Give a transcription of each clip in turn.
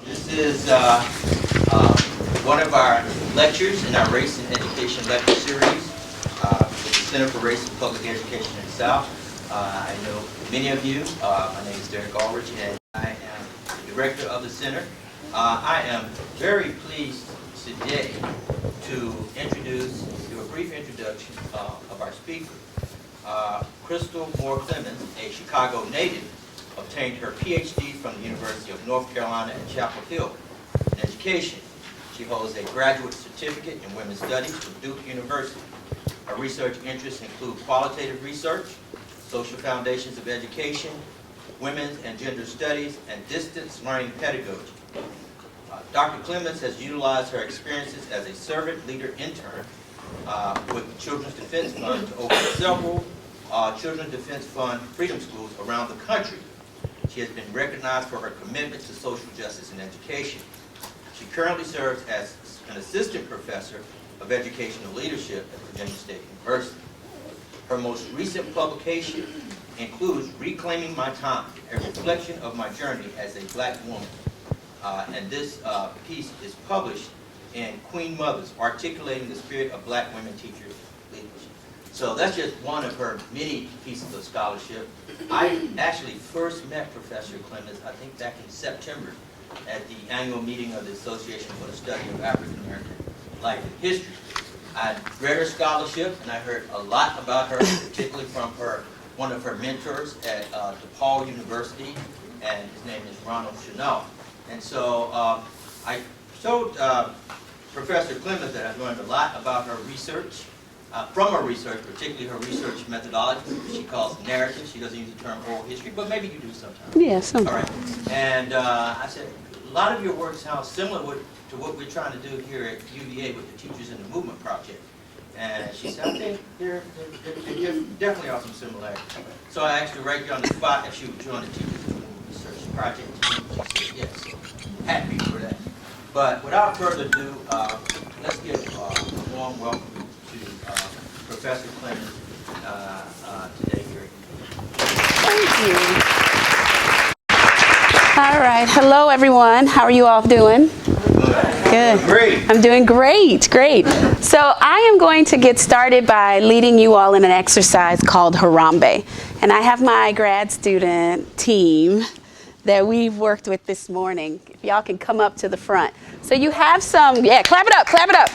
This is one of our lectures in our Race and Education lecture series with the Center for Race and Public Education in the South. I know many of you. My name is Derek Aldrich, and I am the director of the center. I am very pleased today to do a brief introduction of our speaker. Kristal Clemons, a Chicago native, obtained her PhD from the University of North Carolina at Chapel Hill in education. She holds a graduate certificate in women's studies from Duke University. Her research interests include qualitative research, social foundations of education, women's and gender studies, and distance learning pedagogy. Dr. Clemons has utilized her experiences as a servant leader intern with the Children's Defense Fund to open several Children's Defense Fund freedom schools around the country. She has been recognized for her commitment to social justice and education. She currently serves as an assistant professor of educational leadership at Virginia State University. Her most recent publication includes Reclaiming My Time, a reflection of my journey as a black woman. And this piece is published in Queen Mothers, Articulating the Spirit of Black Women Teachers Leaders. So that's just one of her many pieces of scholarship. I actually first met Professor Clemons, I think back in September, at the annual meeting of the Association for the Study of African American Life and History. I read her scholarship, and I heard a lot about her, particularly from one of her mentors at DePaul University, and his name is Ronald Chanel. And so I showed Professor Clemons that I've learned a lot about her research, from her research, particularly her research methodology, which she calls narrative. She doesn't use the term oral history, but maybe you do sometimes. Yeah, sometimes. All right. And I said, a lot of your work sounds similar to what we're trying to do here at UVA with the Teachers in the Movement Project. And she said, I think there definitely are some similarities. So I asked her right there on the spot if she would join the Teachers in the Movement Research Project. She said yes. Happy for that. But without further ado, let's give a warm welcome to Professor Clemons today here. Thank you. All right. Hello, everyone. How are you all doing? Good. Great. I'm doing great. Great. So I am going to get started by leading you all in an exercise called harambe. And I have my grad student team that we've worked with this morning. If y'all can come up to the front. So you have some, yeah, clap it up, clap it up.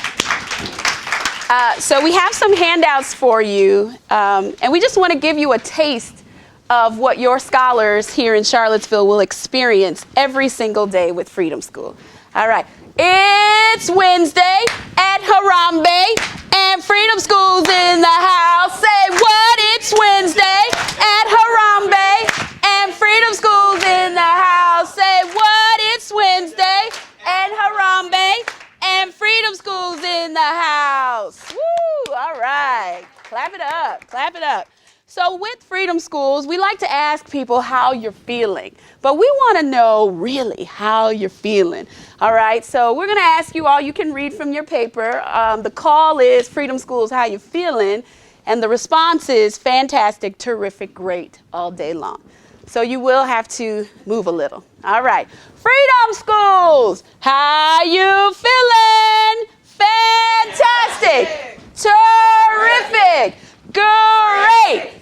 So we have some handouts for you, and we just want to give you a taste of what your scholars here in Charlottesville will experience every single day with Freedom School. All right. It's Wednesday at Harambe, and Freedom School's in the house. Say what? It's Wednesday at Harambe, and Freedom School's in the house. Say what? It's Wednesday at Harambe, and Freedom School's in the house. Woo! All right. Clap it up. Clap it up. So with Freedom Schools, we like to ask people how you're feeling, but we want to know really how you're feeling. All right, so we're going to ask you all, you can read from your paper. The call is Freedom Schools, how you feeling? And the response is fantastic, terrific, great, all day long. So you will have to move a little. All right, Freedom Schools, how you feeling? Fantastic, terrific, great.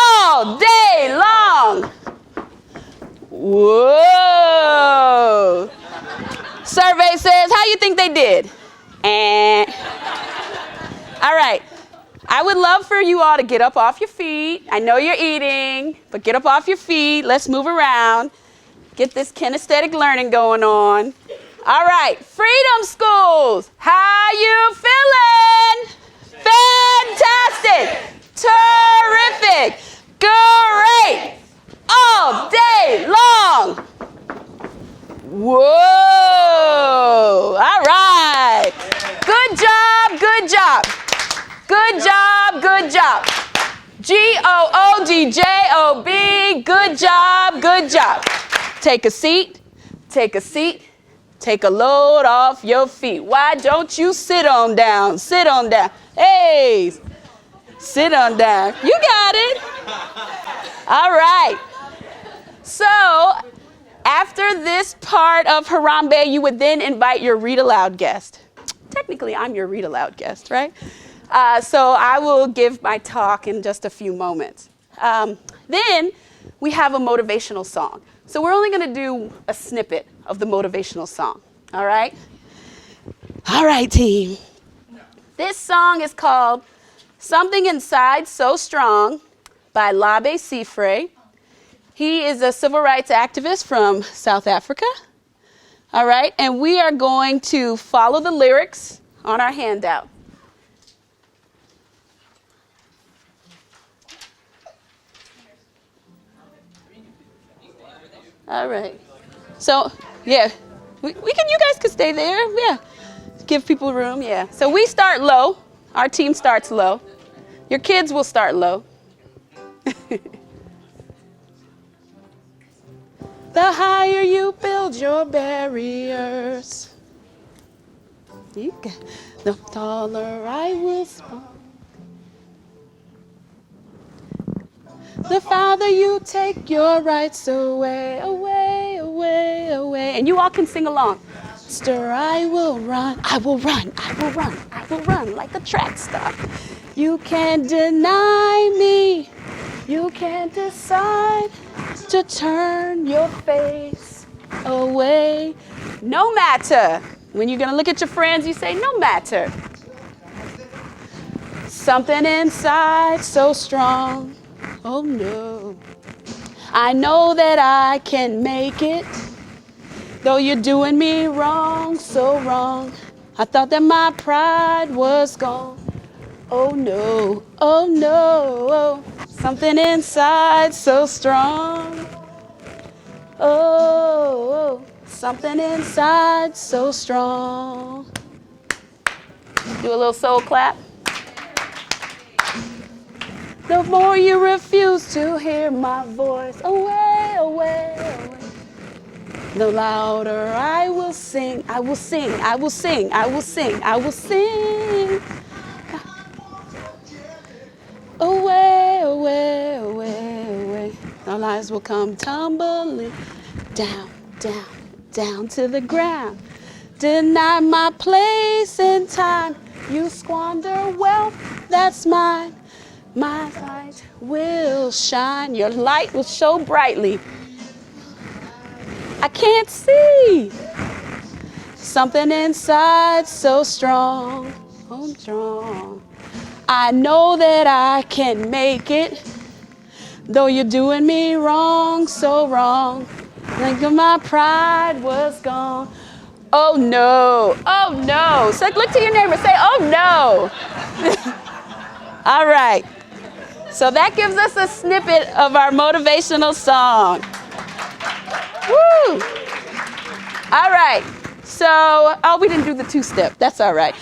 All day long. Whoa. Survey says, how you think they did? And all right. I would love for you all to get up off your feet. I know you're eating, but get up off your feet. Let's move around. Get this kinesthetic learning going on. All right. Freedom Schools. How you feeling? Fantastic. Terrific. Great. All day long. Whoa. All right. Good job. Good job. Good job. Good job. GOODJOB. Good job. Good job. Take a seat. Take a seat. Take a load off your feet. Why don't you sit on down? Sit on down. Hey. Sit on down. You got it. All right. So After this part of harambe, you would then invite your read aloud guest. Technically, I'm your read aloud guest, right? So I will give my talk in just a few moments. Then we have a motivational song. So we're only going to do a snippet of the motivational song, all right? All right, team. This song is called Something Inside So Strong by Labe Sifre. He is a civil rights activist from South Africa. All right, and we are going to follow the lyrics on our handout. All right. So, yeah, we can. You guys could stay there. Yeah, give people room. Yeah. So we start low. Our team starts low. Your kids will start low. The higher you build your barriers, the taller I will spawn. The farther you take your rights away, away, away, away. And you all can sing along. Stir, I will run, I will run, I will run, I will run like a track star. You can't deny me. You can't decide to turn your face away. No matter. When you're going to look at your friends, you say, no matter. Something inside so strong. Oh no. I know that I can make it. Though you're doing me wrong, so wrong. I thought that my pride was gone. Oh no, oh no. Something inside so strong. Oh, something inside so strong. Do a little soul clap. The more you refuse to hear my voice, away, away, away. The louder I will sing, I will sing, I will sing, I will sing, I will sing. Away, away, away, away. Our lives will come tumbling down, down, down to the ground. Deny my place in time. You squander wealth that's mine. My light will shine. Your light will show brightly. I can't see. Something inside so strong, so strong. I know that I can make it, though you're doing me wrong, so wrong. Think of my pride was gone. Oh no, oh no. So look to your neighbor, say, oh no. All right. So that gives us a snippet of our motivational song. Woo! All right. So, oh, we didn't do the two-step. That's all right.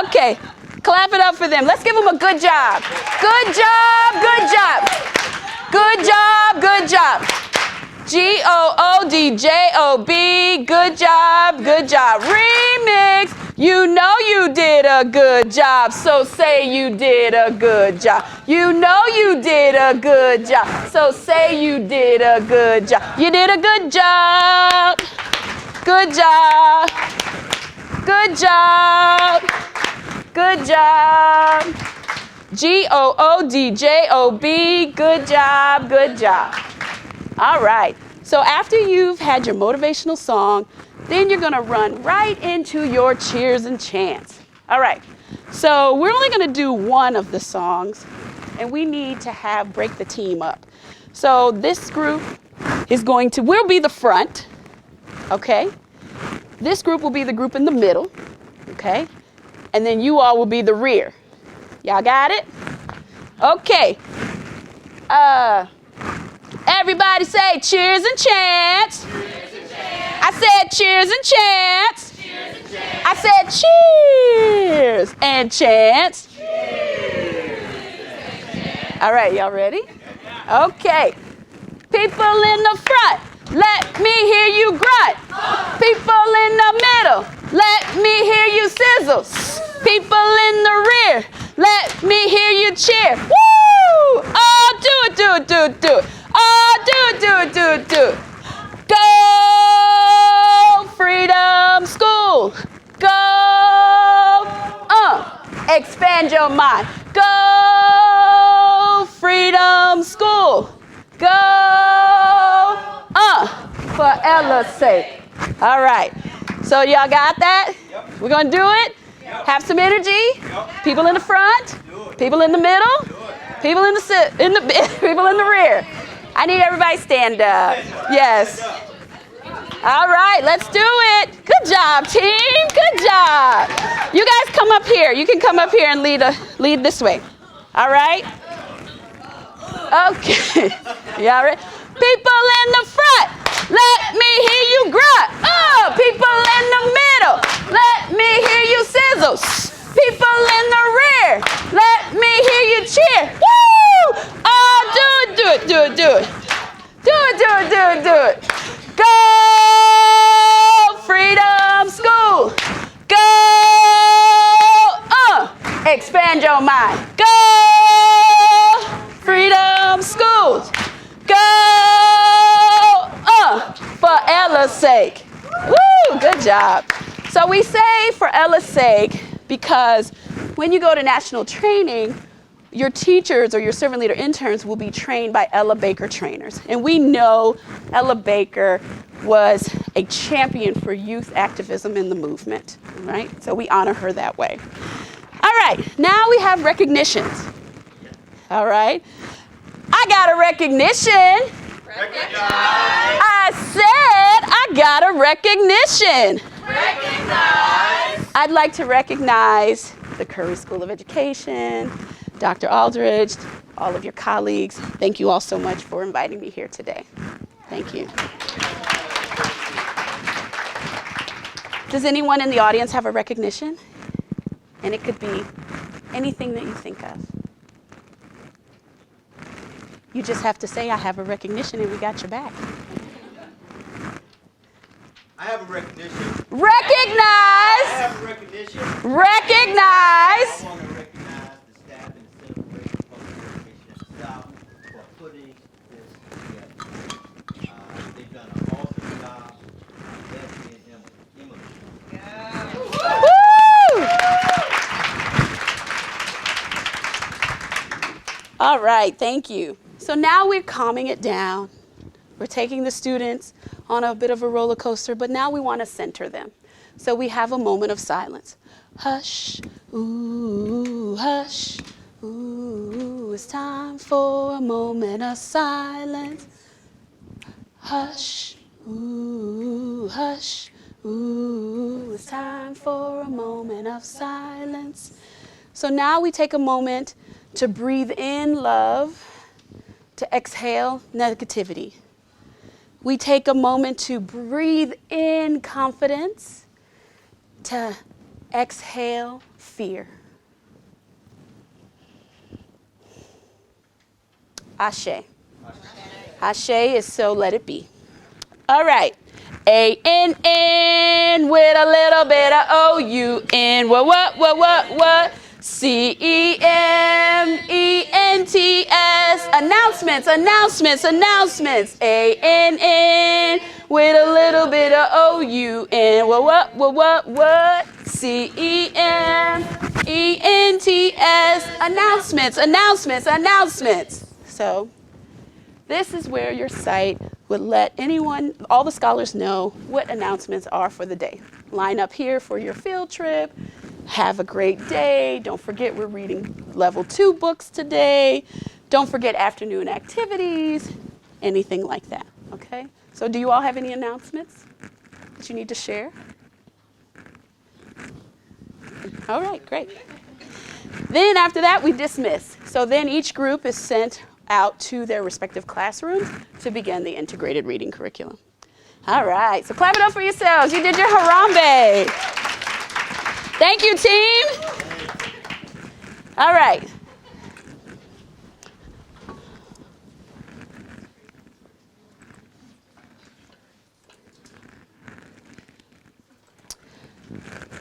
Okay. Clap it up for them. Let's give them a good job. Good job, good job. Good job, good job. G-O-O-D-J-O-B. Good job, good job. Remix. You know you did a good job, so say you did a good job. You know you did a good job, so say you did a good job. You did a good job. Good job. Good job. Good job. G-O-O-D-J-O-B. Good job, good job. All right. So after you've had your motivational song, then you're going to run right into your cheers and chants. All right. So we're only going to do one of the songs, and we need to break the team up. So this group is we'll be the front, okay? This group will be the group in the middle, okay? And then you all will be the rear. Y'all got it? Okay. Everybody say cheers and chants. Cheers and chants. I said cheers and chants. Cheers and chants. I said cheers and chants. Cheers and chants. All right, y'all ready? Okay. People in the front, let me hear you grunt. People in the middle, let me hear you sizzle. People in the rear, let me hear you cheer. Woo! Oh, do it, do it, do it, do it. Oh, do it, do it, do it, do it. Go! Expand your mind. Go, Freedom School. Go, for Ella's sake. All right. So y'all got that? Yep. We're going to do it? Yep. Have some energy? Yep. People in the front? People in the middle? People in the people in the rear. I need everybody stand up. Yes. All right, let's do it. Good job, team. Good job. You guys come up here. You can come up here and lead this way. All right? Okay. Y'all ready? People in the front, let me hear you grunt. Oh, people in the middle, let me hear you sizzle. People in the rear, let me hear you cheer. Woo! Oh, do it. Do it. Go, Freedom School. Go, expand your mind. Go, Freedom Schools. Go, for Ella's sake. Woo, good job. So we say for Ella's sake because when you go to national training, your teachers or your servant leader interns will be trained by Ella Baker trainers. And we know Ella Baker was a champion for youth activism in the movement, right? So we honor her that way. All right, now we have recognitions. All right. I got a recognition. Recognize. I said I got a recognition. Recognize. I'd like to recognize the Curry School of Education, Dr. Aldridge, all of your colleagues. Thank you all so much for inviting me here today. Thank you. Does anyone in the audience have a recognition? And it could be anything that you think of. You just have to say, I have a recognition, and we got your back. I have a recognition. Recognize! I have a recognition. Recognize! I want to recognize the staff and the Center for Racial Public Education at the South for putting this together. They've done an awesome job. Leslie and Emily. Woo! All right, thank you. So now we're calming it down. We're taking the students on a bit of a roller coaster, but now we want to center them. So we have a moment of silence. Hush, ooh, hush, ooh, it's time for a moment of silence. Hush, ooh, it's time for a moment of silence. So now we take a moment to breathe in love, to exhale negativity. We take a moment to breathe in confidence, to exhale fear. Ashe. Ashe is so let it be. All right. A-N-N with a little bit of O-U-N. What? C-E-M-E-N-T-S. Announcements. A-N-N with a little bit of O-U-N. What? C-E-M-E-N-T-S. Announcements. So this is where your site would let anyone, all the scholars know what announcements are for the day. Line up here for your field trip. Have a great day. Don't forget we're reading level 2 books today. Don't forget afternoon activities, anything like that, okay? So do you all have any announcements that you need to share? All right, great. Then after that, we dismiss. So then each group is sent out to their respective classrooms to begin the integrated reading curriculum. All right, so clap it up for yourselves. You did your harambe. Thank you, team. All right.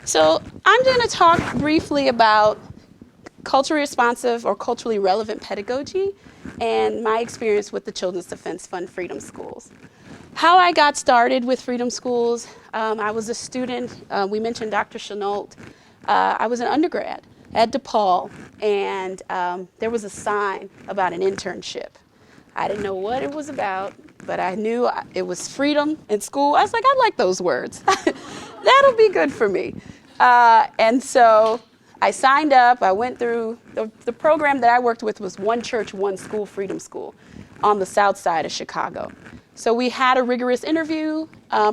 So I'm going to talk briefly about culturally responsive or culturally relevant pedagogy and my experience with the Children's Defense Fund Freedom Schools. How I got started with Freedom Schools, I was a student. We mentioned Dr. Chenault. I was an undergrad. at DePaul, and there was a sign about an internship. I didn't know what it was about, but I knew it was freedom in school. I was like, I like those words. That'll be good for me. And so I signed up. I went through, the program that I worked with was One Church, One School, Freedom School on the south side of Chicago. So we had a rigorous interview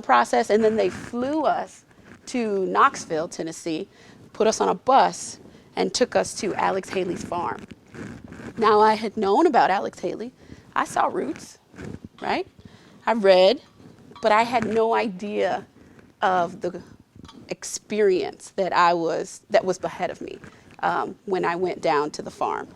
process, and then they flew us to Knoxville, Tennessee, put us on a bus, and took us to Alex Haley's farm. Now, I had known about Alex Haley. I saw Roots, right? I read, but I had no idea of the experience that was ahead of me when I went down to the farm.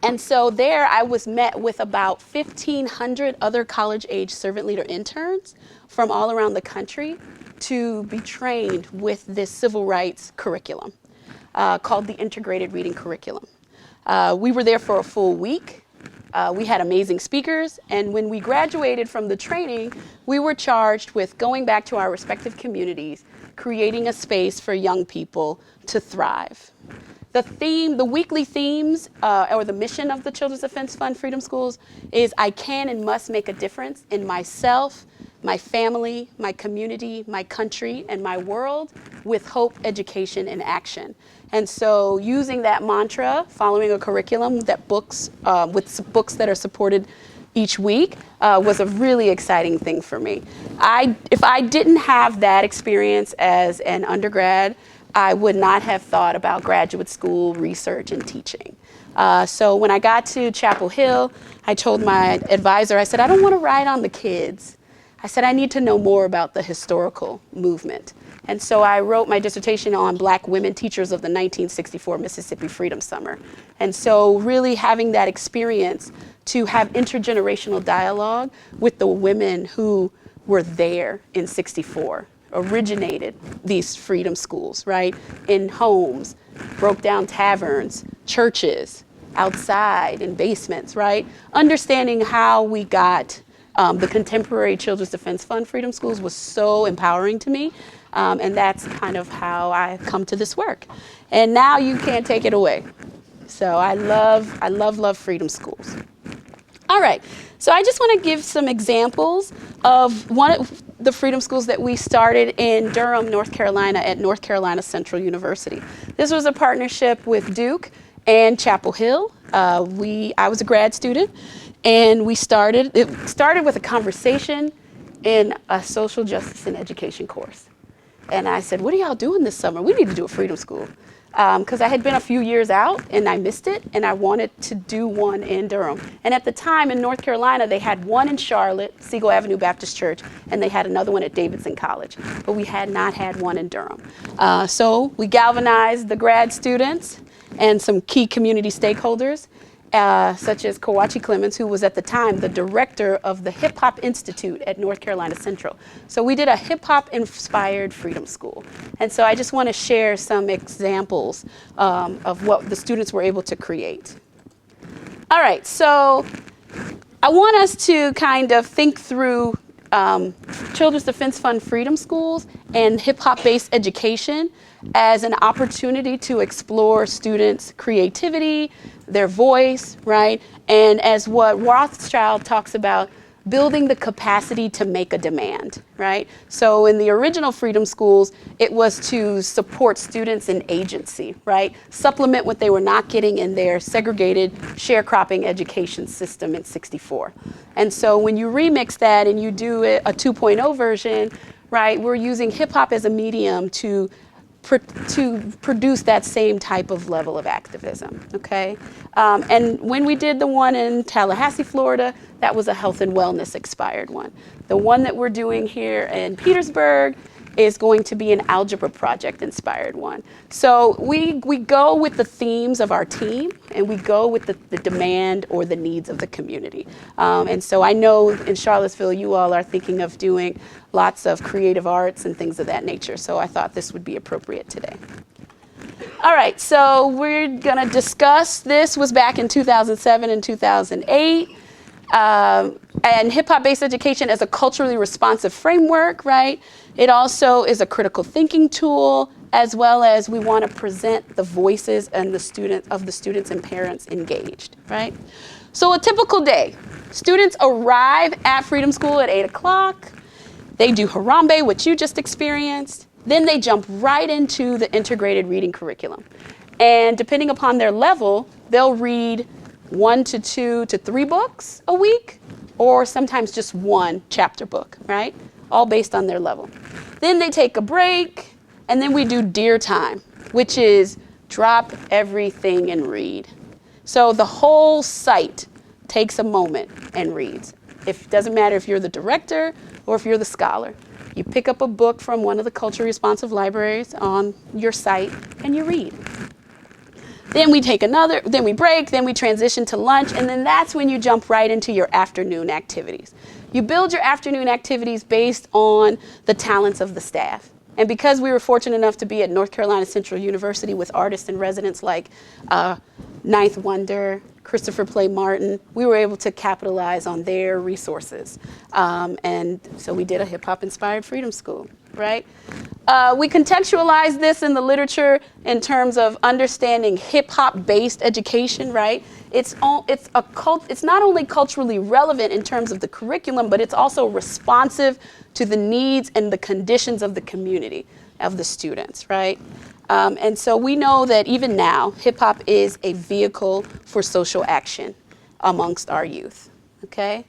And so there I was met with about 1,500 other college-age servant leader interns from all around the country to be trained with this civil rights curriculum called the Integrated Reading Curriculum. We were there for a full week. We had amazing speakers, and when we graduated from the training, we were charged with going back to our respective communities, creating a space for young people to thrive. The weekly themes, or the mission of the Children's Defense Fund Freedom Schools is I can and must make a difference in myself, my family, my community, my country, and my world with hope, education, and action. And so using that mantra, following a curriculum that with books that are supported each week was a really exciting thing for me. If I didn't have that experience as an undergrad, I would not have thought about graduate school, research, and teaching. So when I got to Chapel Hill, I told my advisor, I said, I don't want to ride on the kids. I said, I need to know more about the historical movement. And so I wrote my dissertation on Black women teachers of the 1964 Mississippi Freedom Summer. And so really having that experience to have intergenerational dialogue with the women who were there in '64, originated these freedom schools, right? In homes, broke down taverns, churches, outside, in basements, right? Understanding how we got the contemporary Children's Defense Fund Freedom Schools was so empowering to me. And that's kind of how I come to this work. And now you can't take it away. So I love freedom schools. All right, so I just want to give some examples of one of the freedom schools that we started in Durham, North Carolina at North Carolina Central University. This was a partnership with Duke and Chapel Hill. I was a grad student, and it started with a conversation in a social justice and education course. And I said, what are y'all doing this summer? We need to do a freedom school. Because I had been a few years out and I missed it, and I wanted to do one in Durham. And at the time in North Carolina, they had one in Charlotte, Siegel Avenue Baptist Church, and they had another one at Davidson College. But we had not had one in Durham. So we galvanized the grad students and some key community stakeholders, such as Clemons, who was at the time the director of the Hip Hop Institute at North Carolina Central. So we did a hip hop inspired freedom school. And so I just want to share some examples of what the students were able to create. All right, so I want us to kind of think through Children's Defense Fund freedom schools and hip hop based education as an opportunity to explore students' creativity, their voice, right? And as what Rothschild talks about, building the capacity to make a demand, right? So in the original freedom schools, it was to support students in agency, right? Supplement what they were not getting in their segregated sharecropping education system in '64. And so when you remix that and you do a 2.0 version, right, we're using hip hop as a medium to produce that same type of level of activism, okay? And when we did the one in Tallahassee, Florida, that was a health and wellness inspired one. The one that we're doing here in Petersburg is going to be an algebra project inspired one. So we go with the themes of our team, and we go with the demand or the needs of the community. And so I know in Charlottesville, you all are thinking of doing lots of creative arts and things of that nature. So I thought this would be appropriate today. All right, so we're gonna discuss, this was back in 2007 and 2008. And hip-hop-based education as a culturally responsive framework, right? It also is a critical thinking tool, as well as we want to present the voices and the students and parents engaged, right? So a typical day, students arrive at Freedom School at 8 o'clock. They do harambe, which you just experienced. Then they jump right into the integrated reading curriculum. And depending upon their level, they'll read 1 to 2 to 3 books a week, or sometimes just 1 chapter book, right? All based on their level. Then they take a break, and then we do dear time, which is drop everything and read. So the whole site takes a moment and reads. It doesn't matter if you're the director or if you're the scholar. You pick up a book from one of the culturally responsive libraries on your site and you read. Then we take another, then we break, then we transition to lunch, and then that's when you jump right into your afternoon activities. You build your afternoon activities based on the talents of the staff. And because we were fortunate enough to be at North Carolina Central University with artists in residence like Ninth Wonder, Christopher Play Martin, we were able to capitalize on their resources. And so we did a hip-hop inspired freedom school, right? We contextualize this in the literature in terms of understanding hip-hop based education, right? It's not only culturally relevant in terms of the curriculum, but it's also responsive to the needs and the conditions of the community, of the students, right? And so we know that even now, hip-hop is a vehicle for social action amongst our youth, okay?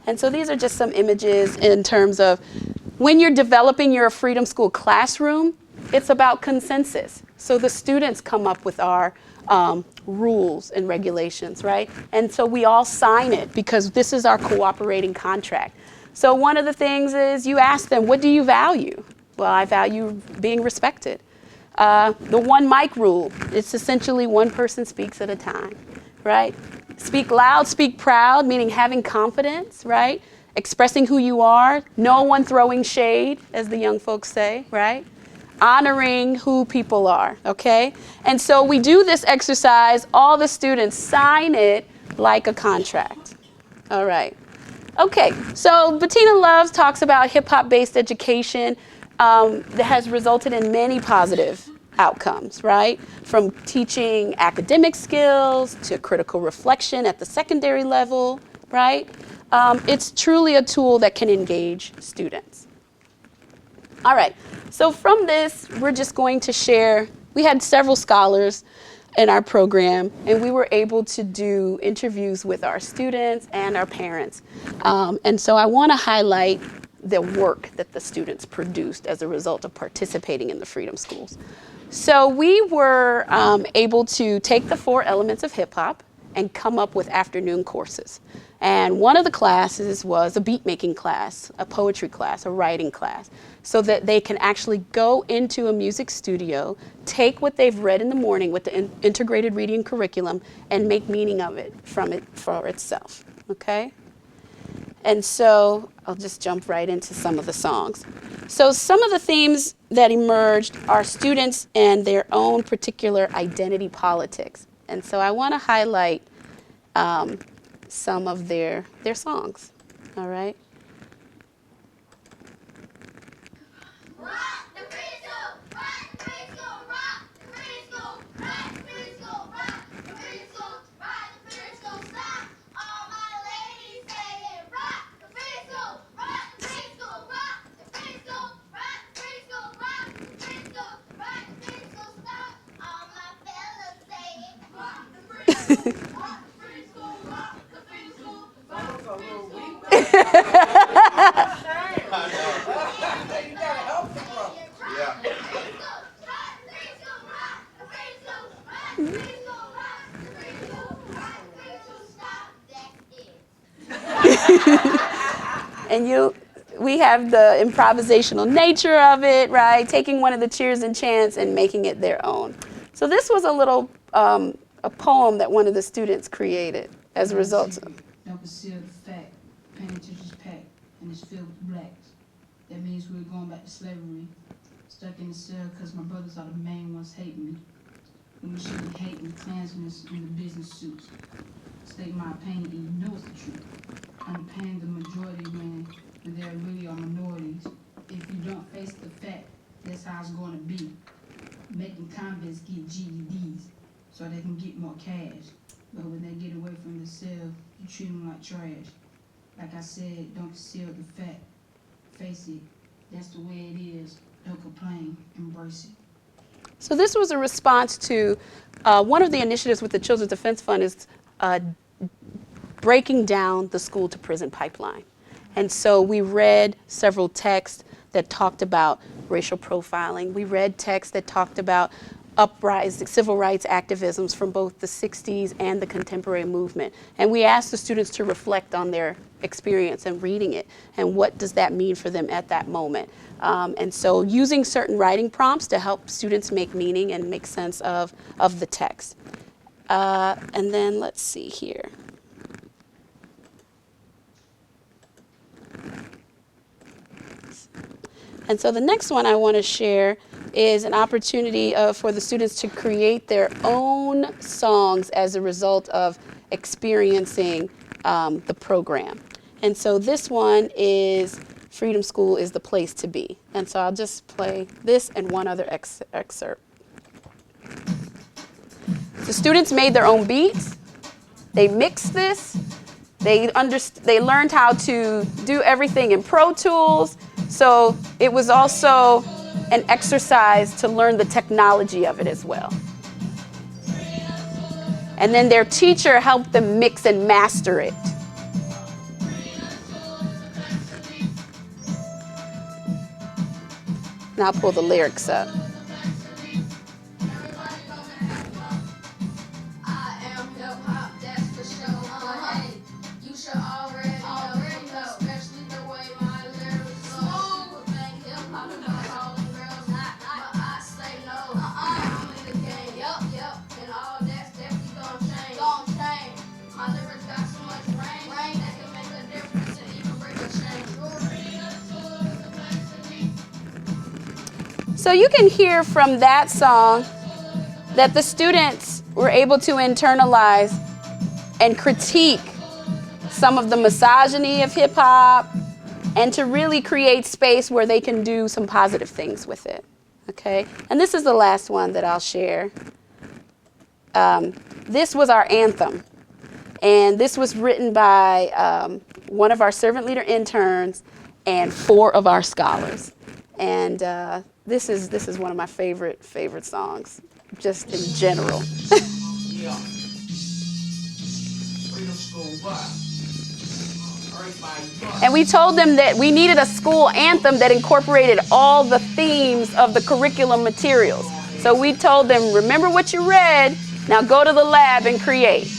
And so these are just some images in terms of when you're developing your Freedom School classroom, it's about consensus. So the students come up with our rules and regulations, right? And so we all sign it because this is our cooperating contract. So one of the things is you ask them, what do you value? Well, I value being respected. The one mic rule, it's essentially one person speaks at a time, right? Speak loud, speak proud, meaning having confidence, right? Expressing who you are, no one throwing shade, as the young folks say, right? Honoring who people are, okay? And so we do this exercise, all the students sign it like a contract, all right? Okay, so Bettina Loves talks about hip-hop-based education that has resulted in many positive outcomes, right? From teaching academic skills to critical reflection at the secondary level, right? It's truly a tool that can engage students. All right, so from this, we're just going to share, we had several scholars in our program, and we were able to do interviews with our students and our parents. And so I want to highlight the work that the students produced as a result of participating in the Freedom Schools. So we were able to take the 4 elements of hip hop and come up with afternoon courses. And one of the classes was a beat making class, a poetry class, a writing class, so that they can actually go into a music studio, take what they've read in the morning with the integrated reading curriculum, and make meaning of it from it for itself, okay? And so I'll just jump right into some of the songs. So some of the themes that emerged are students and their own particular identity politics. And so I want to highlight some of their songs, all right? And we have the improvisational nature of it, right? Taking one of the cheers and chants and making it their own. So this was a little, a poem that one of the students created as a result of. Don't conceal the fact, penitentiary's packed, and it's filled with blacks. That means we're going back to slavery. Stuck in the cell because my brothers are the main ones hating me. When we should be hating the Klansmen in the business suits. State my opinion and you know it's the truth. you treat them like trash. Like I said, don't conceal the fact. Face it. That's the way it is. Don't complain. Embrace it. So this was a response to one of the initiatives with the Children's Defense Fund is breaking down the school to prison pipeline. And so we read several texts that talked about racial profiling. We read texts that talked about uprising, civil rights activisms from both the 60s and the contemporary movement. And we asked the students to reflect on their experience and reading it and what does that mean for them at that moment. And so using certain writing prompts to help students make meaning and make sense of the text. And then let's see here. And so the next one I want to share is an opportunity for the students to create their own songs as a result of experiencing the program. And so this one is Freedom School is the Place to Be. And so I'll just play this and one other excerpt. The students made their own beats. They mixed this. They learned how to do everything in Pro Tools. So it was also an exercise to learn the technology of it as well. And then their teacher helped them mix and master it. Now I'll pull the lyrics up. So you can hear from that song that the students were able to internalize and critique some of the misogyny of hip hop and to really create space where they can do some positive things with it. Okay? And this is the last one that I'll share. This was our anthem. And this was written by one of our servant leader interns and 4 of our scholars. And this is one of my favorite songs, just in general. And we told them that we needed a school anthem that incorporated all the themes of the curriculum materials. So we told them, remember what you read, now go to the lab and create.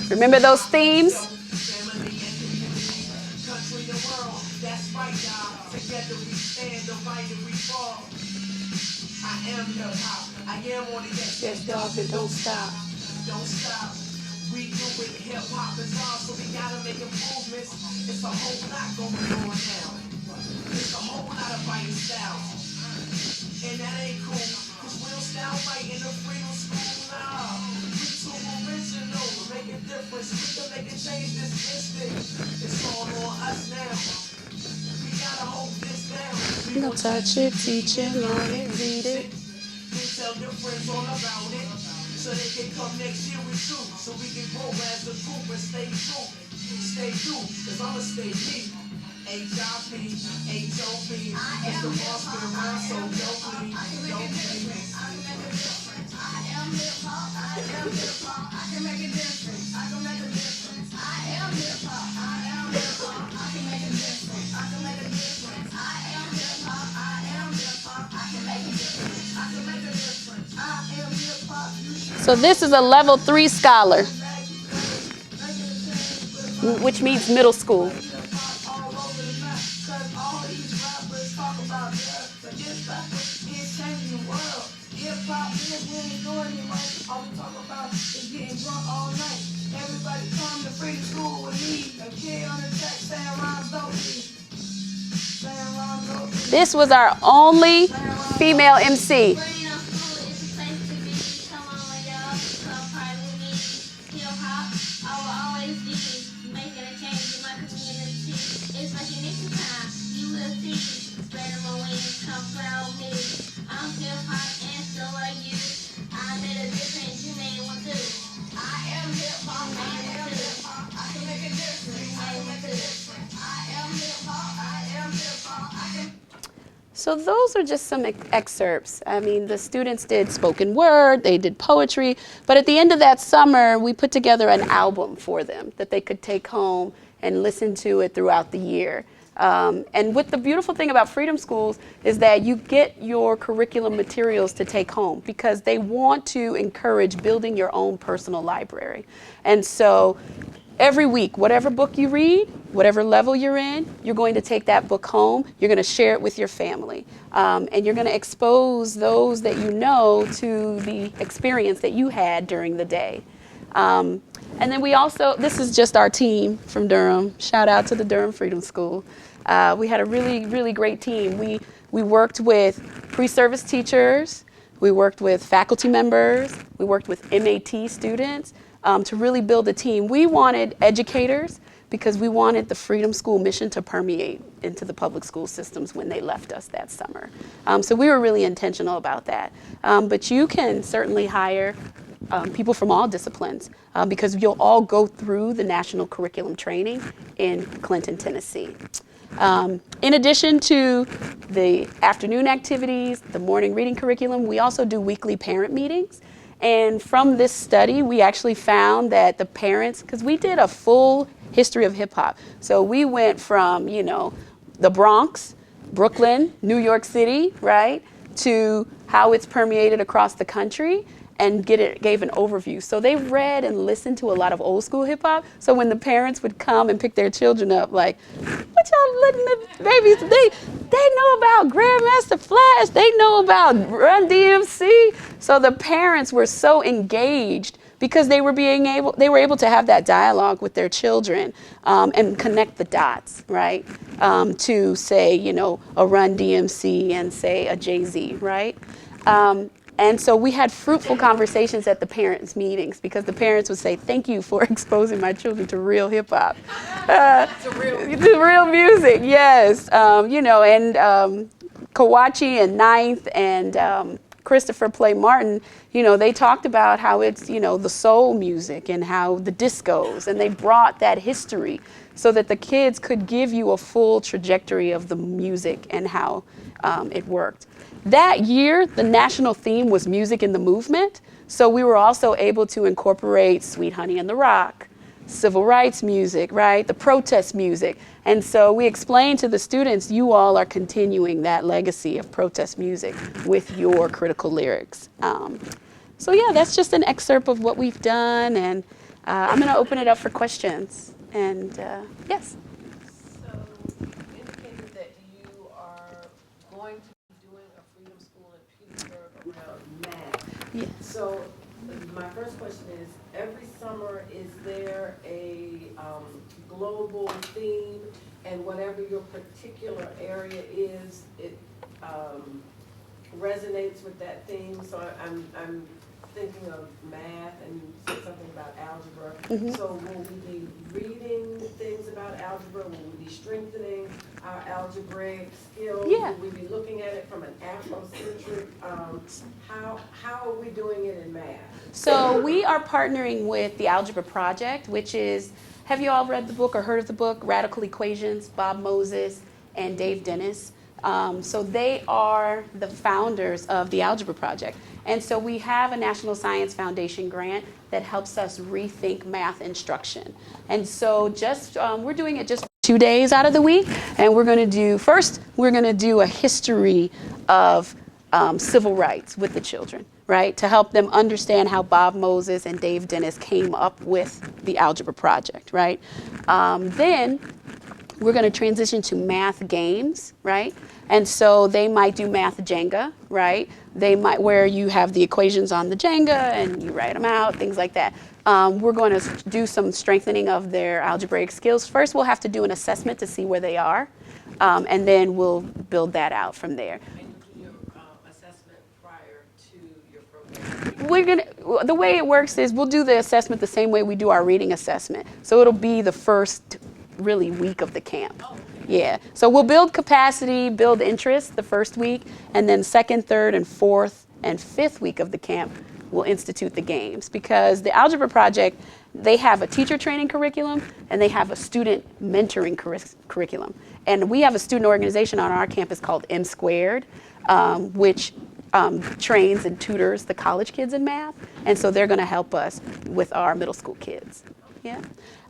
Remember those themes? Yes, dog, and don't stop. Don't stop. We do it. Hip hop is on, so we gotta make improvements. It's a whole lot going on now. It's a whole lot of fighting styles. And that ain't cool, cause real style fight in the Freedom School now. We too original, make a difference. We can make a change this instant. It's all on us now. We gotta hold this down. Don't touch it, teach it, learn it, read it. Tell your friends all about it, so they can come next year with you, so we can grow as a group and stay true. Stay true, cause I'ma stay me. H.I.P. H.O.P. It's the boss for the mind, so don't please. I am hip-hop, I am hip-hop, I can make a difference, I can make a difference. I am hip-hop, I am hip-hop, I can make a difference, I can make a difference. I am hip-hop, I am hip-hop, I can make a difference, I can make a difference. I am hip-hop. So this is a level 3 scholar, which means middle school. This was our only female MC. So those are just some excerpts. I mean, the students did spoken word, they did poetry, but at the end of that summer, we put together an album for them that they could take home and listen to it throughout the year. And what the beautiful thing about Freedom Schools is that you get your curriculum materials to take home because they want to encourage building your own personal library. And so every week, whatever book you read, whatever level you're in, you're going to take that book home, you're going to share it with your family, and you're going to expose those that you know to the experience that you had during the day. And then we also, this is just our team from Durham. Shout out to the Durham Freedom School. We had a really, really great team. We worked with pre-service teachers, we worked with faculty members, we worked with MAT students to really build a team. We wanted educators because we wanted the Freedom School mission to permeate into the public school systems when they left us that summer. So we were really intentional about that. But you can certainly hire people from all disciplines because you'll all go through the national curriculum training in Clinton, Tennessee. In addition to the afternoon activities, the morning reading curriculum, we also do weekly parent meetings. And from this study, we actually found that the parents, because we did a full history of hip hop. So we went from, you know, the Bronx, Brooklyn, New York City, right, to how it's permeated across the country, and gave an overview. So they read and listened to a lot of old school hip hop. So when the parents would come and pick their children up, like, what y'all letting the babies, they know about Grandmaster Flash, they know about Run DMC. So the parents were so engaged because they were able to have that dialogue with their children and connect the dots, right? To say, you know, a Run DMC and say a Jay-Z, right? And so we had fruitful conversations at the parents' meetings because the parents would say, thank you for exposing my children to real hip hop. To real music, yes. You know, and Kawachi and Ninth and Christopher Play Martin, you know, they talked about how it's, you know, the soul music and how the discos, and they brought that history so that the kids could give you a full trajectory of the music and how it worked. That year, the national theme was music in the movement, so we were also able to incorporate Sweet Honey in the Rock, civil rights music, right, the protest music. And so we explained to the students, you all are continuing that legacy of protest music with your critical lyrics. So yeah, that's just an excerpt of what we've done, and I'm going to open it up for questions. And yes? So you indicated that you are going to be doing a Freedom School in Petersburg around math. Yes. So my first question is, every summer, is there a global theme, and whatever your particular area is, it resonates with that theme? So I'm thinking of math, and you said something about algebra. Mm-hmm. So will we be reading things about algebra? Will we be strengthening our algebraic skills? Yeah. Will we be looking at it from an Afrocentric? How are we doing it in math? So we are partnering with the Algebra Project, which is, have you all read the book or heard of the book, Radical Equations, Bob Moses and Dave Dennis? So they are the founders of the Algebra Project. And so we have a National Science Foundation grant that helps us rethink math instruction. And so just, we're doing it just 2 days out of the week. And we're going to do, first, we're going to do a history of civil rights with the children, right? To help them understand how Bob Moses and Dave Dennis came up with the Algebra Project, right? Then we're going to transition to math games, right? And so they might do math Jenga, right? They might, where you have the equations on the Jenga and you write them out, things like that. We're going to do some strengthening of their algebraic skills. First, we'll have to do an assessment to see where they are, and then we'll build that out from there. And you do your assessment prior to your program? The way it works is we'll do the assessment the same way we do our reading assessment. So it'll be the first really week of the camp. Yeah. So we'll build capacity, build interest the first week, and then second, third, and fourth, and fifth week of the camp, we'll institute the games, because the algebra project, they have a teacher training curriculum and they have a student mentoring curriculum. And we have a student organization on our campus called M Squared, which trains and tutors the college kids in math. And so they're going to help us with our middle school kids. Yeah.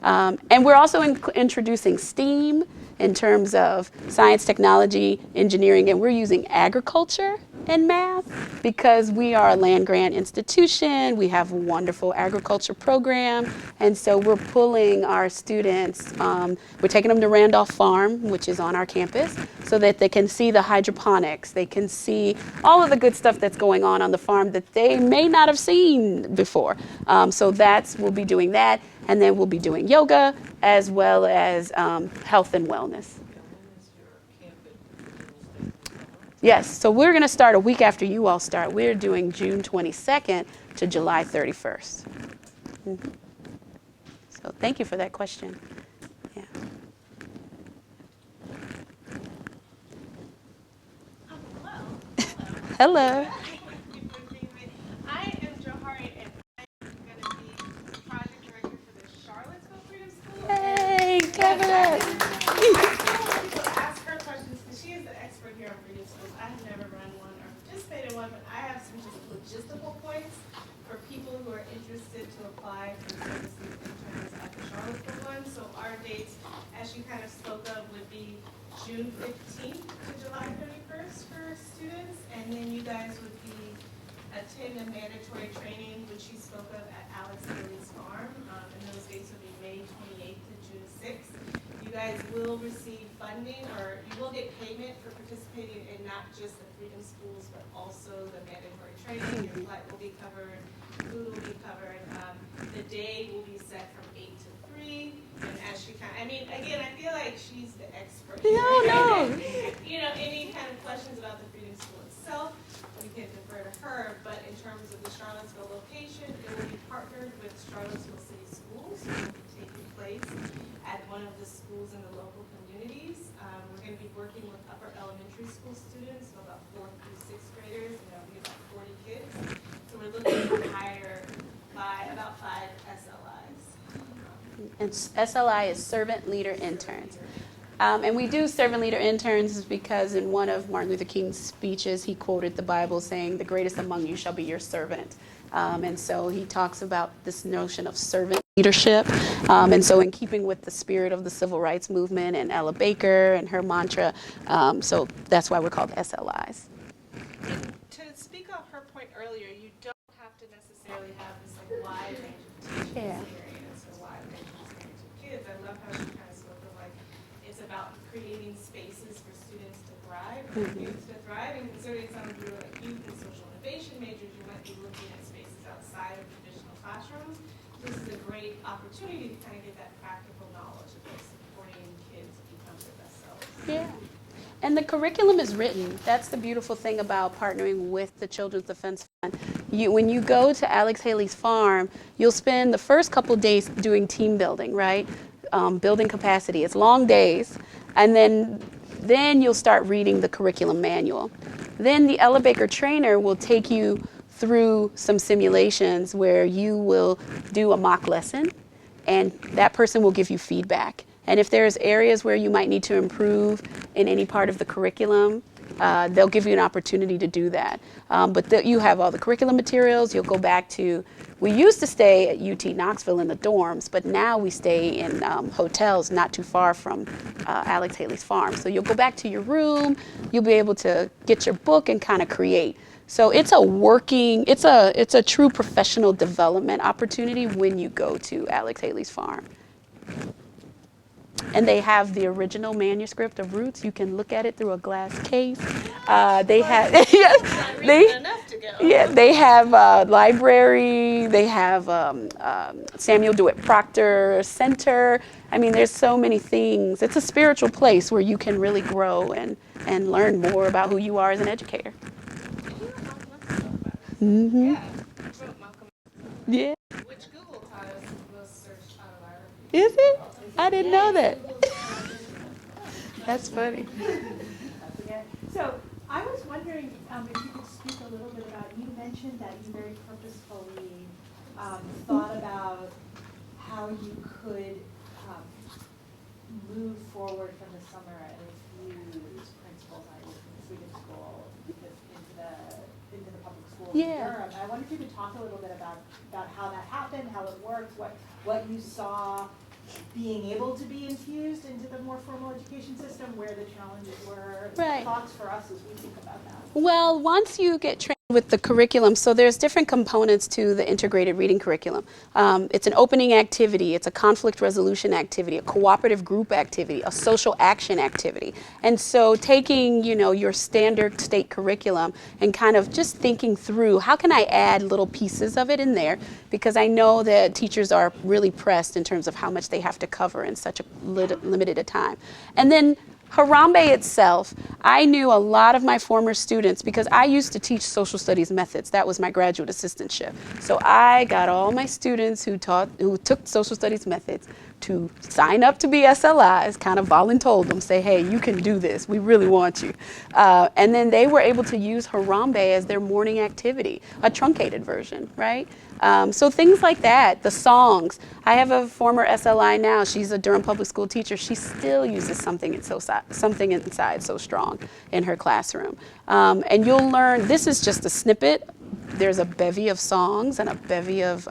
And we're also introducing STEAM in terms of science, technology, engineering, and we're using agriculture in math because we are a land grant institution. We have a wonderful agriculture program, and so we're pulling our students, we're taking them to Randolph Farm, which is on our campus, so that they can see the hydroponics, they can see all of the good stuff that's going on the farm that they may not have seen before. So we'll be doing that, and then we'll be doing yoga as well as health and wellness. Yes, so we're going to start a week after you all start. We're doing June 22nd to July 31st. Mm-hmm. So thank you for that question. Yeah. Hello. I am Johari, and I'm going to be the project director for the Charlottesville Freedom School. Hey, Kevin. I want people to ask her questions because she is the expert here on freedom schools. I have never run one or participated in one, but I have some just logistical points for people who are interested to apply for services interns at the Charlottesville one. So our dates, as you kind of spoke of, would be June 15th to July 31st for students, and then you guys would attend a mandatory training, which you spoke of at Alex Haley's farm, and those dates will be May 28th to June 6th. You guys will receive funding, or you will get payment for participating in not just the freedom schools, but also the mandatory training. Your flight will be covered, food will be covered. The day will be set from 8 to 3, and as she again, I feel like she's the expert. No. You know, any kind of questions about the freedom school itself, we can defer to her, but in terms of the Charlottesville location, it will be partnered with Charlottesville City Schools, which will be taking place at one of the schools in the local communities. We're going to be working with upper elementary school students, so about 4th through 6th graders, and there'll be about 40 kids. So we're looking to hire about 5 SLIs. And SLI is Servant Leader Interns. And we do servant leader interns because in one of Martin Luther King's speeches, he quoted the Bible saying, "The greatest among you shall be your servant." And so he talks about this notion of servant leadership. And so in keeping with the spirit of the civil rights movement and Ella Baker and her mantra, so that's why we're called SLIs. And to speak on her point earlier, you don't have to necessarily have this wide range of teaching experience or wide range of experience with kids. I love how she kind of spoke of it's about creating spaces for students to thrive, and considering some of you are youth and social innovation majors, you might be looking at spaces outside of traditional classrooms. This is a great opportunity to kind of get that practical knowledge of supporting kids to become their best selves. Yeah. And the curriculum is written. That's the beautiful thing about partnering with the Children's Defense Fund. When you go to Alex Haley's farm, you'll spend the first couple days doing team building, right? Building capacity. It's long days. And then you'll start reading the curriculum manual. Then the Ella Baker trainer will take you through some simulations where you will do a mock lesson, and that person will give you feedback. And if there's areas where you might need to improve in any part of the curriculum, they'll give you an opportunity to do that. But you have all the curriculum materials. You'll go back to, we used to stay at UT Knoxville in the dorms, but now we stay in hotels not too far from Alex Haley's farm. So you'll go back to your room. You'll be able to get your book and kind of create. So it's a true professional development opportunity when you go to Alex Haley's farm. And they have the original manuscript of Roots. You can look at it through a glass case. They have, they have library. They have Samuel DeWitt Proctor Center. I mean, there's so many things. It's a spiritual place where you can really grow and learn more about who you are as an educator. Mm-hmm. Yeah. Which Google taught us most searched autobiography. Is it? I didn't know that. That's funny. So I was wondering if you could speak a little bit about, you mentioned that you very purposefully thought about how you could move forward from the summer and infuse principles from the Freedom School into the public schools in Yeah. Durham. I wonder if you could talk a little bit about how that happened, how it worked, what you saw being able to be infused into the more formal education system, where the challenges were, Right. thoughts for us as we think about that. Well, once you get trained with the curriculum, so there's different components to the integrated reading curriculum. It's an opening activity, it's a conflict resolution activity, a cooperative group activity, a social action activity. And so taking, your standard state curriculum and kind of just thinking through, how can I add little pieces of it in there? Because I know that teachers are really pressed in terms of how much they have to cover in such a limited a time. And then harambe itself, I knew a lot of my former students because I used to teach social studies methods. That was my graduate assistantship. So I got all my students who took social studies methods to sign up to be SLIs, kind of voluntold them, say, hey, you can do this. We really want you. And then they were able to use harambe as their morning activity, a truncated version, right? So things like that, the songs. I have a former SLI now. She's a Durham Public School teacher. She still uses Something Inside So Strong in her classroom. And you'll learn, this is just a snippet. There's a bevy of songs and a bevy of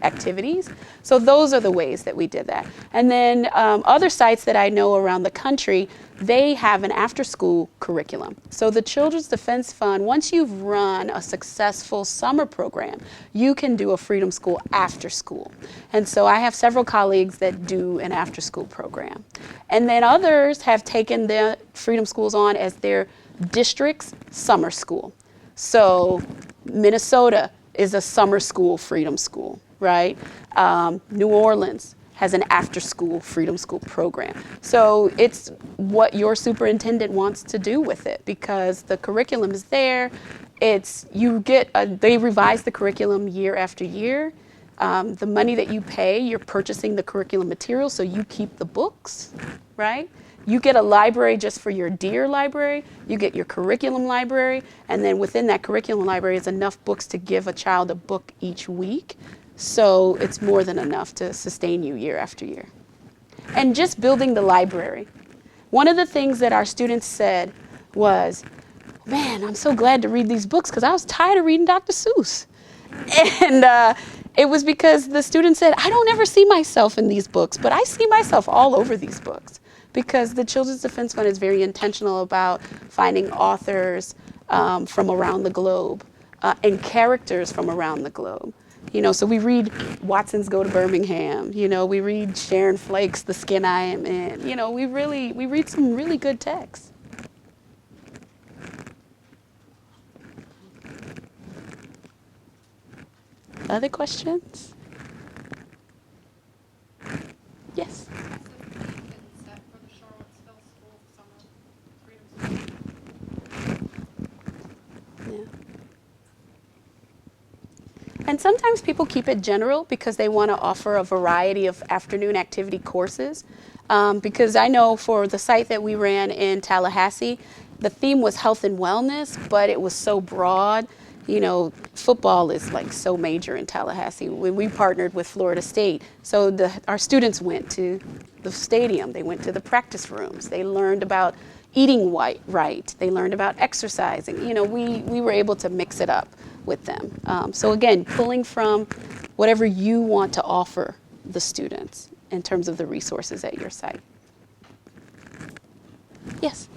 activities. So those are the ways that we did that. And then other sites that I know around the country, they have an after-school curriculum. So the Children's Defense Fund, once you've run a successful summer program, you can do a Freedom School after school. And so I have several colleagues that do an after-school program. And then others have taken the Freedom Schools on as their district's summer school. So Minnesota is a summer school freedom school, right? New Orleans has an after-school freedom school program. So it's what your superintendent wants to do with it, because the curriculum is there. They revise the curriculum year after year. The money that you pay, you're purchasing the curriculum material, so you keep the books, right? You get a library just for your Dear library, you get your curriculum library, and then within that curriculum library is enough books to give a child a book each week. So it's more than enough to sustain you year after year. And just building the library. One of the things that our students said was, man, I'm so glad to read these books because I was tired of reading Dr. Seuss. And it was because the students said, I don't ever see myself in these books, but I see myself all over these books. Because the Children's Defense Fund is very intentional about finding authors from around the globe and characters from around the globe. So we read Watson's Go to Birmingham. We read Sharon Flake's The Skin I Am In. We read some really good texts. Other questions? Yes. And sometimes people keep it general because they want to offer a variety of afternoon activity courses. Because I know for the site that we ran in Tallahassee, the theme was health and wellness, but it was so broad. Football is like so major in Tallahassee. When we partnered with Florida State, so our students went to the stadium, they went to the practice rooms, they learned about eating right, they learned about exercising. We were able to mix it up with them. So again, pulling from whatever you want to offer the students in terms of the resources at your site. Yes?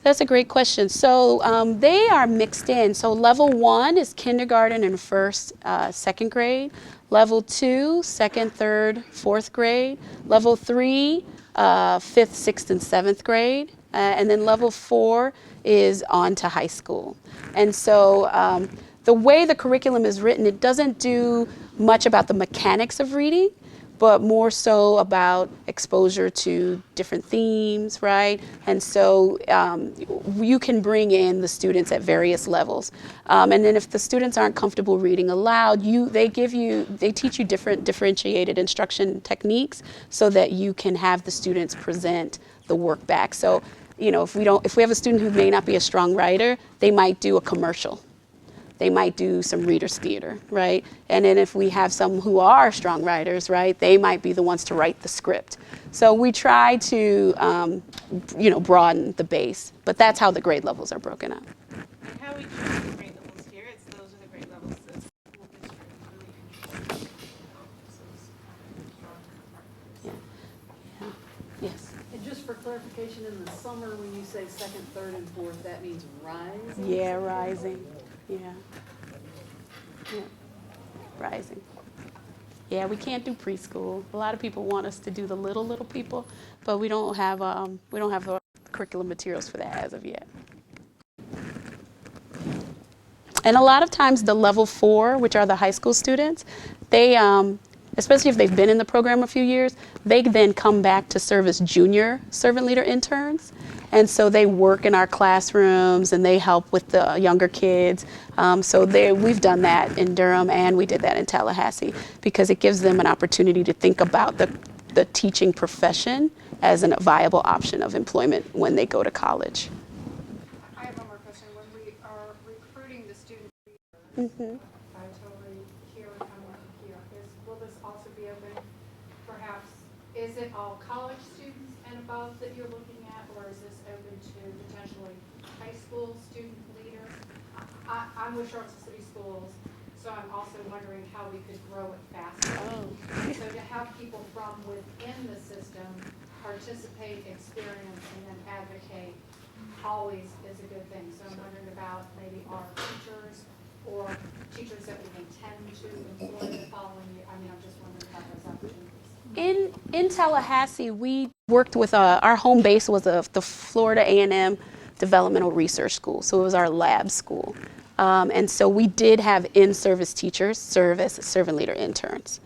That's a great question. So they are mixed in. So level 1 is kindergarten and first, second grade. Level 2, second, third, fourth grade. Level 3, fifth, sixth, and seventh grade. And then level 4 is on to high school. And so the way the curriculum is written, it doesn't do much about the mechanics of reading, but more so about exposure to different themes, right? And so you can bring in the students at various levels. And then if the students aren't comfortable reading aloud, they teach you different differentiated instruction techniques so that you can have the students present the work back. So, if we have a student who may not be a strong writer, they might do a commercial. They might do some reader's theater, right? And then if we have some who are strong writers, right, they might be the ones to write the script. So we try to, broaden the base, but that's how the grade levels are broken up. And how we choose the grade levels here, those are the grade levels that the school district really controls. So it's kind of strong. Yes. And just for clarification, in the summer, when you say second, third, and fourth, that means rising? Yeah, rising. Yeah. Rising. Yeah, we can't do preschool. A lot of people want us to do the little people, but we don't have the curriculum materials for that as of yet. And a lot of times the level 4, which are the high school students, they especially if they've been in the program a few years, they then come back to serve as junior servant leader interns. And so they work in our classrooms and they help with the younger kids. We've done that in Durham and we did that in Tallahassee because it gives them an opportunity to think about the teaching profession as a viable option of employment when they go to college. I have one more question. When we are recruiting the student leaders, I totally hear what I'm working here. Will this also be open, perhaps, is it all college students and above that you're looking at, or is this open to potentially high school student leaders? I'm with Charlotte City Schools, so I'm also wondering how we could grow it faster. So to have people from within the system participate, experience, and then advocate always is a good thing. So I'm wondering about maybe our teachers or teachers that we intend to employ the following year. I mean, I'm just wondering about those opportunities. In Tallahassee, we worked with our home base was the Florida A&M Developmental Research School, so it was our lab school. And so we did have in-service teachers serve as servant leader interns.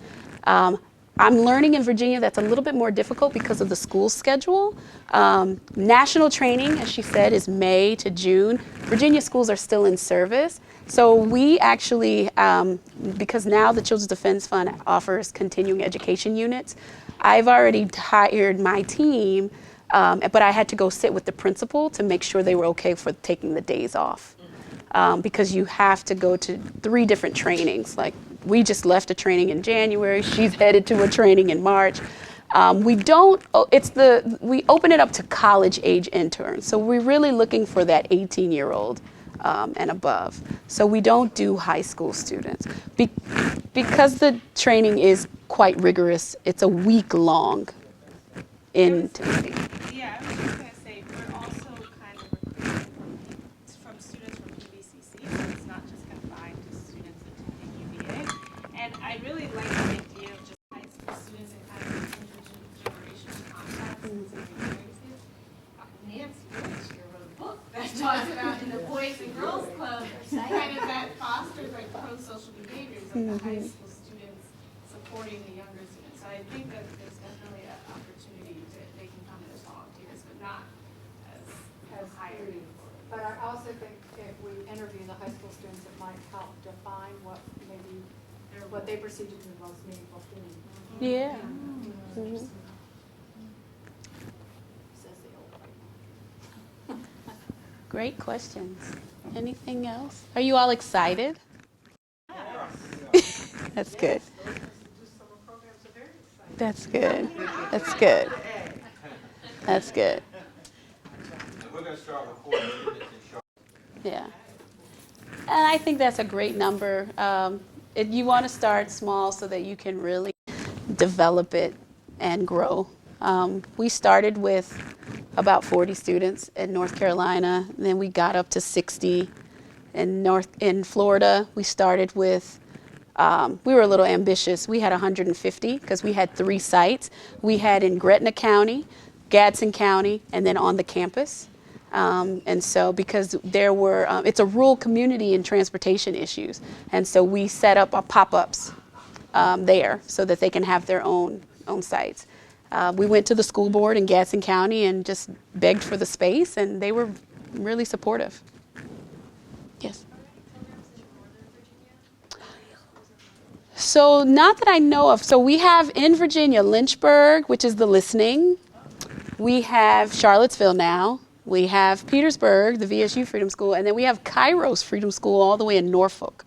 I'm learning in Virginia that's a little bit more difficult because of the school schedule. National training, as she said, is May to June. Virginia schools are still in service. So we actually, because now the Children's Defense Fund offers continuing education units, I've already hired my team, but I had to go sit with the principal to make sure they were okay for taking the days off. Because you have to go to 3 different trainings. Like we just left a training in January. She's headed to a training in March. We open it up to college age interns. So we're really looking for that 18-year-old and above. So we don't do high school students. Because the training is quite rigorous, it's a week long. Yeah, I was just going to say, we're also kind of recruiting from students from PVCC, so it's not just confined to students attending UVA. And I really like the idea of just high school students and kind of intergenerational contacts and some experiences. Nancy Rich here wrote a book that talks about in the Boys and Girls Club, kind of that fosters like pro-social behaviors of the high school students supporting the younger students. So I think that there's definitely an opportunity they can come as volunteers, but not as hired. But I also think if we interview the high school students, it might help define what they perceive to be the most meaningful to them. Yeah. Says the old lady. Great questions. Anything else? Are you all excited? That's good. That's good. That's good. That's good. And we're going to start recording students in Charlotte. Yeah. And I think that's a great number. You want to start small so that you can really develop it and grow. We started with about 40 students in North Carolina, and then we got up to 60. In Florida, we started with, we were a little ambitious. We had 150 because we had 3 sites. We had in Gretna County, Gadsden County, and then on the campus. And so because there were, it's a rural community and transportation issues. And so we set up pop-ups there so that they can have their own sites. We went to the school board in Gadsden County and just begged for the space, and they were really supportive. Yes. So not that I know of. So we have in Virginia, Lynchburg, which is the listening. We have Charlottesville now. We have Petersburg, the VSU Freedom School, and then we have Kairos Freedom School all the way in Norfolk.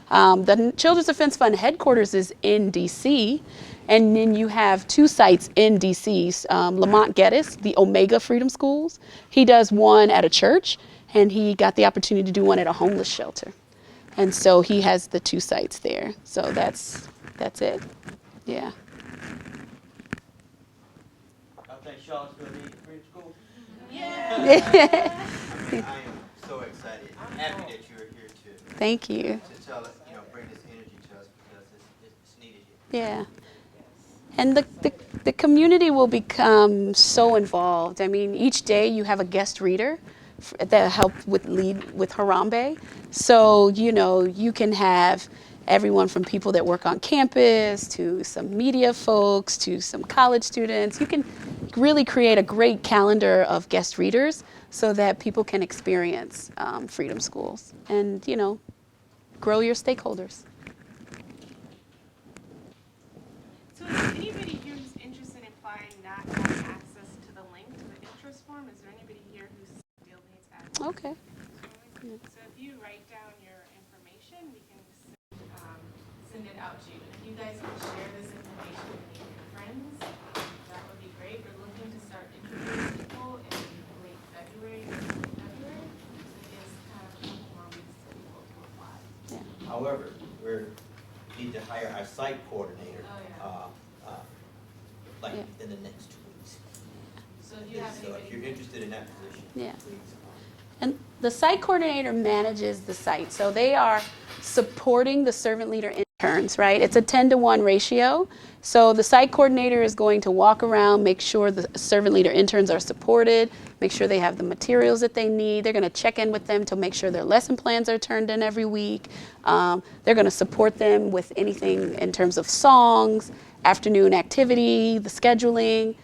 The Children's Defense Fund headquarters is in D.C., and then you have 2 sites in D.C. Lamont Geddes, the Omega Freedom Schools. He does one at a church, and he got the opportunity to do one at a homeless shelter. And so he has the 2 sites there. So that's it. Yeah. I think Charlottesville needs a free school. Yeah. I am so excited, happy that you're here to Thank you. to tell us, bring this energy to us because it's needed here. Yeah. And the community will become so involved. I mean, each day you have a guest reader that help lead with harambe. So, you can have everyone from people that work on campus to some media folks to some college students. You can really create a great calendar of guest readers so that people can experience freedom schools and, grow your stakeholders. So is anybody here who's interested in applying not having access to the link to the interest form? Is there anybody here who still needs access? Okay. So if you write down your information, we can send it out to you. And if you guys can share this information with your friends, that would be great. We're looking to start interviewing people in late February. So it gives kind of a couple more weeks for people to apply. However, we need to hire our site coordinator, in the next 2 weeks. So if you have So if you're interested in that position, Yeah. please. And the site coordinator manages the site. So they are supporting the servant leader interns, right? It's a 10-to-1 ratio. So the site coordinator is going to walk around, make sure the servant leader interns are supported, make sure they have the materials that they need. They're going to check in with them to make sure their lesson plans are turned in every week. They're going to support them with anything in terms of songs, afternoon activity, the scheduling.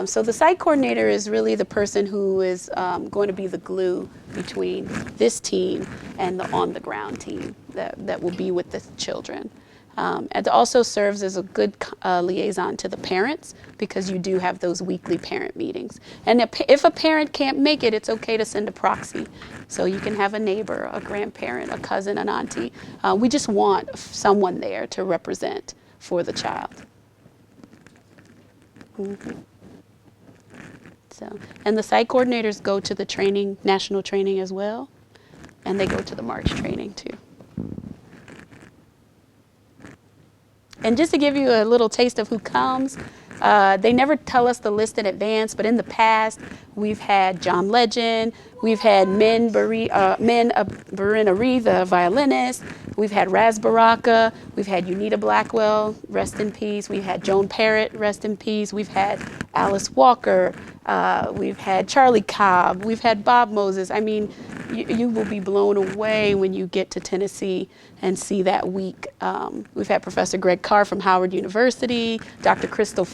So the site coordinator is really the person who is going to be the glue between this team and the on-the-ground team that will be with the children. And it also serves as a good liaison to the parents because you do have those weekly parent meetings. And if a parent can't make it, it's okay to send a proxy. So you can have a neighbor, a grandparent, a cousin, an auntie. We just want someone there to represent for the child. Mm-hmm. So, and the site coordinators go to the training, national training as well, and they go to the March training too. And just to give you a little taste of who comes, they never tell us the list in advance, but in the past, we've had John Legend, we've had Min Barinari, the violinist, we've had Raz Baraka, we've had Unita Blackwell, rest in peace, we've had Joan Parrott, rest in peace, we've had Alice Walker, we've had Charlie Cobb, we've had Bob Moses. I mean, you will be blown away when you get to Tennessee and see that week. We've had Professor Greg Carr from Howard University, Dr. Kristal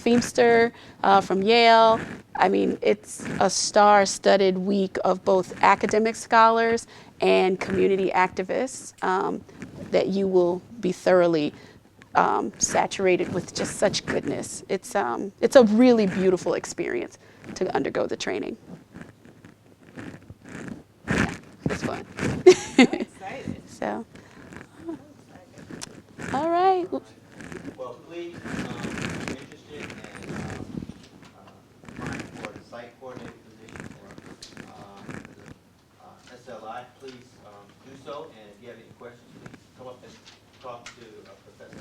from Yale. I mean, it's a star-studded week of both academic scholars and community activists that you will be thoroughly saturated with just such goodness. It's a really beautiful experience to undergo the training. Yeah, it's fun. Excited. So, all right. Well, please, if you're interested in applying for the site coordinator position or the SLI, please do so. And if you have any questions, please come up and talk to Professor